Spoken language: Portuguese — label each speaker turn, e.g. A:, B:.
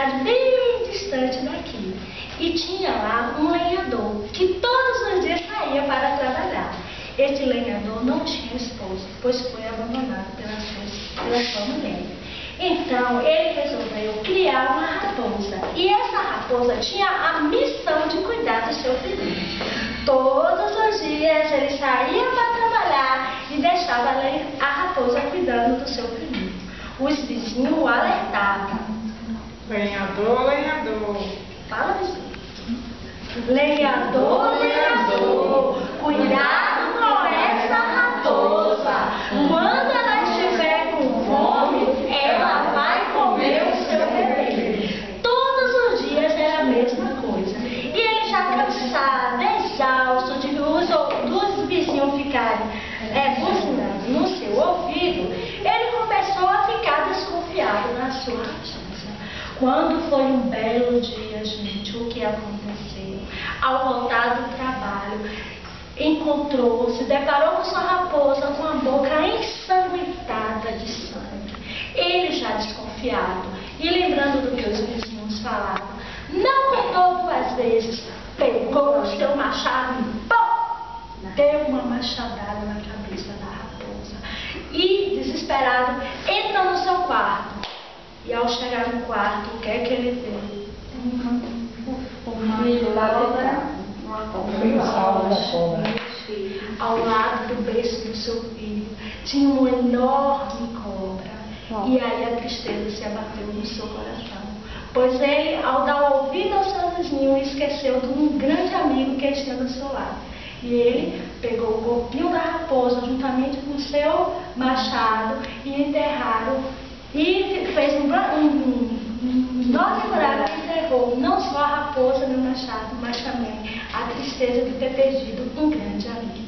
A: cidade bem distante daqui. E tinha lá um lenhador que todos os dias saía para trabalhar. Este lenhador não tinha esposa, pois foi abandonado pela sua mulher. Então, ele resolveu criar uma raposa. E essa raposa tinha a missão de cuidar do seu filho. Todos os dias ele saía para trabalhar e deixava a raposa cuidando do seu filho. Os vizinhos o alertavam.
B: Lenhador, lenhador.
A: Fala, vizinho. Lenhador, lenhador, cuidado com essa raposa. Quando ela estiver com fome, ela vai comer o seu bebê. Todos os dias era a mesma coisa. E ele já cansado, exausto de os vizinhos ficarem buzinando no seu ouvido, ele começou a ficar desconfiado na sua raposa. Quando foi um belo dia, gente, o que aconteceu? Ao voltar do trabalho, se deparou com sua raposa com a boca ensanguentada de sangue. Ele já desconfiado e lembrando do que os vizinhos falavam, não contou 2 vezes, pegou o seu machado e pô, deu uma machadada na cabeça da raposa. E, desesperado, entrou no seu quarto. E ao chegar no quarto, o que é que ele vê? Uma cobra. Ao lado do berço do seu filho tinha uma enorme cobra. E aí a tristeza se abateu no seu coração. Pois ele, ao dar ouvido ao seu vizinho, esqueceu de um grande amigo que tinha do seu lado. E ele pegou o corpinho da raposa juntamente com o seu machado e enterraram. E fez um enorme buraco e enterrou não só a raposa no machado, mas também a tristeza de ter perdido um grande amigo.